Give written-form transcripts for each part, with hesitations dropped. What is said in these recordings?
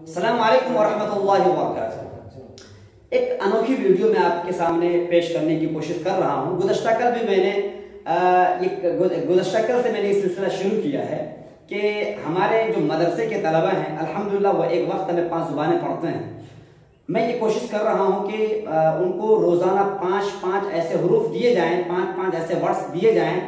अस्सलाम वालेकुम वरहमतुल्लाहि वबरकातुहू। एक अनोखी वीडियो मैं आपके सामने पेश करने की कोशिश कर रहा हूँ। गुज़श्ता कल से मैंने ये सिलसिला शुरू किया है कि हमारे जो मदरसे के तलबा हैं अल्हम्दुलिल्लाह वो एक वक्त में 5 ज़ुबानें पढ़ते हैं। मैं ये कोशिश कर रहा हूँ कि उनको रोज़ाना 5 ऐसे हरूफ दिए जाएँ, 5 ऐसे वर्ड्स दिए जाएँ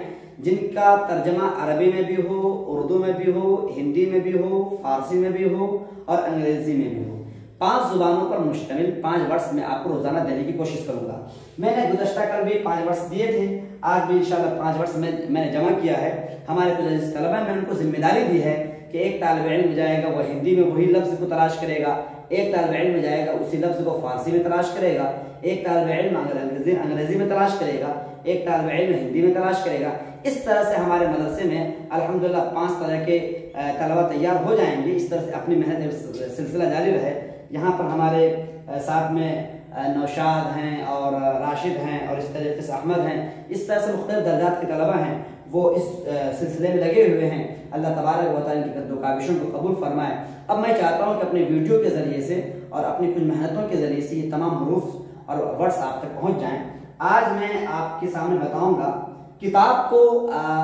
जिनका तर्जमा अरबी में भी हो, उर्दू में भी हो, हिंदी में भी हो, फारसी में भी हो और अंग्रेजी में भी हो। 5 ज़ुबानों पर मुश्तमिल 5 वर्ड्स में आपको रोजाना देने की कोशिश करूंगा। मैंने गुज़श्ता कल भी 5 वर्ड्स दिए थे, आज भी इंशाल्लाह 5 वर्ड्स मैंने जमा किया है। हमारे कुछ अजीज तलबा हैं, मैंने उनको जिम्मेदारी दी है कि एक तालिब इल्म जाएगा वो हिंदी में वही लफ्ज़ को तलाश करेगा, एक तालिब इल्म जाएगा उसी लफ्ज़ को फारसी में तलाश करेगा, एक तालिब इल्म अंग्रेजी में तलाश करेगा, एक तालिब इल्म हिंदी में तलाश करेगा। इस तरह से हमारे मदरसे में अल्हम्दुलिल्लाह 5 तरह के तलबा तैयार हो जाएंगे। इस तरह से अपनी मेहनत सिलसिला जारी रहे। यहाँ पर हमारे साथ में नौशाद हैं और राशिद हैं और इस तरीके से अहमद हैं। इस तरह से मुख्तलिफ दर्जात के तलबा हैं, वो इस सिलसिले में लगे हुए हैं। अल्लाह तबारक व तआला इनकी काविशों को कबूल फरमाए। अब मैं चाहता हूँ कि अपने वीडियो के ज़रिए से और अपनी कुछ मेहनतों के ज़रिए से ये तमाम हरूफ और वर्ड्स आप तक पहुँच जाएँ। आज मैं आपके सामने बताऊँगा किताब को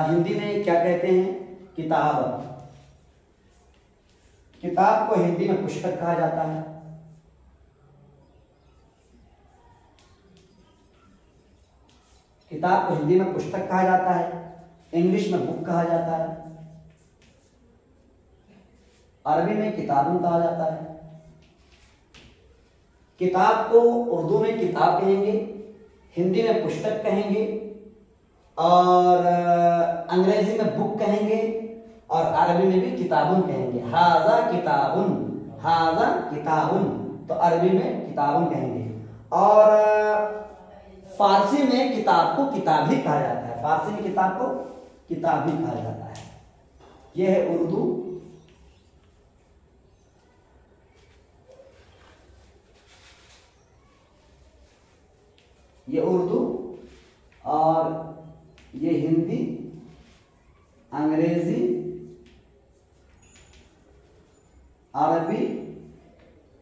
हिंदी में क्या कहते हैं। किताब को हिंदी में पुस्तक कहा जाता है। किताब को हिंदी में पुस्तक कहा जाता है, इंग्लिश में बुक कहा जाता है, अरबी में किताबुन कहा जाता है। किताब को उर्दू में किताब कहेंगे, हिंदी में पुस्तक कहेंगे और अंग्रेजी में बुक कहेंगे और अरबी में भी किताबुन कहेंगे। हाजा किताबुन, हाजा किताबुन, तो अरबी में किताबुन कहेंगे। और फारसी में किताब को किताब ही कहा जाता है, फारसी में किताब को किताब ही कहा जाता है। यह है उर्दू, ये उर्दू और ये हिंदी, अंग्रेजी, अरबी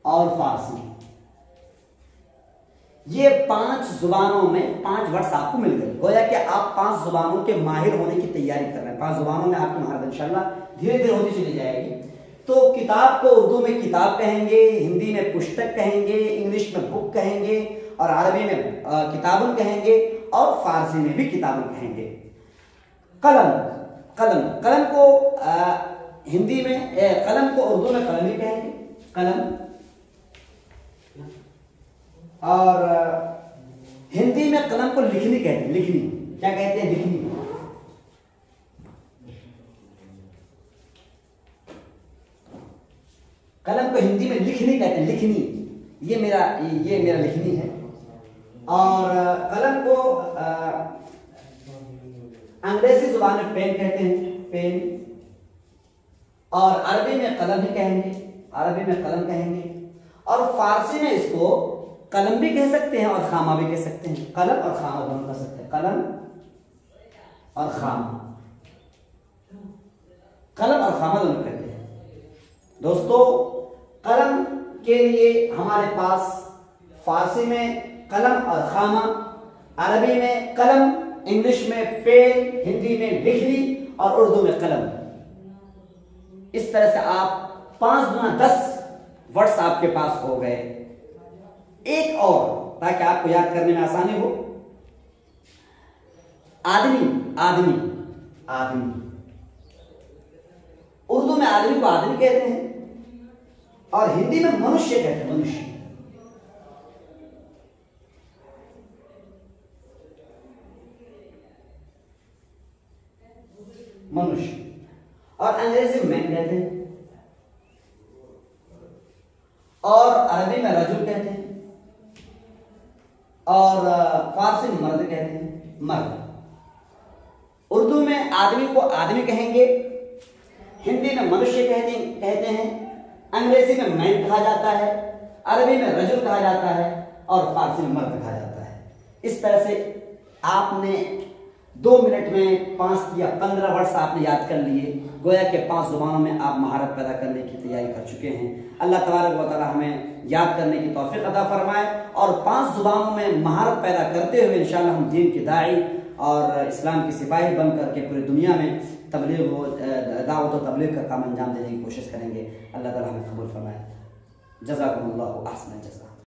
और फारसी। ये 5 जुबानों में 5 वर्ड्स आपको मिल गए। गोया कि आप 5 जुबानों के माहिर होने की तैयारी कर रहे हैं। 5 जुबानों में आपकी महारत इंशाल्लाह धीरे धीरे होती चली जाएगी। तो किताब को उर्दू में किताब कहेंगे, हिंदी में पुस्तक कहेंगे, इंग्लिश में बुक कहेंगे और अरबी में किताबुन कहेंगे और फारसी में भी किताबुन कहेंगे। कलम, कलम को हिंदी में कलम को उर्दू में कलम ही कहेंगे, कलम। और हिंदी में कलम को लिखनी कहते हैं, लिखनी। क्या कहते हैं? लिखनी। कलम को हिंदी में लिखनी कहते हैं, लिखनी। ये मेरा लिखनी है। और कलम को अंग्रेजी जुबान में पेन कहते हैं, पेन। और अरबी में कलम ही कहेंगे, अरबी में कलम कहेंगे। और फारसी में इसको कलम भी कह सकते हैं और खामा भी कह सकते हैं। कलम और खामा दोनों कह सकते हैं, कलम और खामा, कलम और खामा दोनों कहते हैं। दोस्तों, कलम के लिए हमारे पास फारसी में कलम और खामा, अरबी में कलम, इंग्लिश में पेन, हिंदी में लिखनी और उर्दू में कलम। इस तरह से आप 5 गुना 10 वर्ड्स आपके पास हो गए। एक और, ताकि आपको याद करने में आसानी हो। आदमी, आदमी, आदमी। उर्दू में आदमी को आदमी कहते हैं और हिंदी में मनुष्य कहते हैं, मनुष्य। मनुष्य। और अंग्रेजी में मैन कहते हैं और अरबी में रजुल कहते हैं और फारसी में मर्द कहते हैं, मर्द। उर्दू में आदमी को आदमी कहेंगे, हिंदी में मनुष्य कहते हैं, अंग्रेजी में मैन कहा जाता है, अरबी में रजुल कहा जाता है और फारसी में मर्द कहा जाता है। इस तरह से आपने 2 मिनट में 5 या 15 वर्ड्स आपने याद कर लिए। गोया के 5 ज़ुबानों में आप महारत पैदा करने की तैयारी कर चुके हैं। अल्लाह तबारक व तआला हमें याद करने की तौफीक अता फरमाए और 5 ज़ुबानों में महारत पैदा करते हुए इंशाअल्लाह हम दीन के दाई और इस्लाम के सिपाही बन करके पूरी दुनिया में तबलीग व दावत व तबलीग का काम अंजाम देने की कोशिश करेंगे। अल्लाह ताला हमें कबूल फरमाए। जज़ाकुमुल्लाहु अहसनल जज़ा।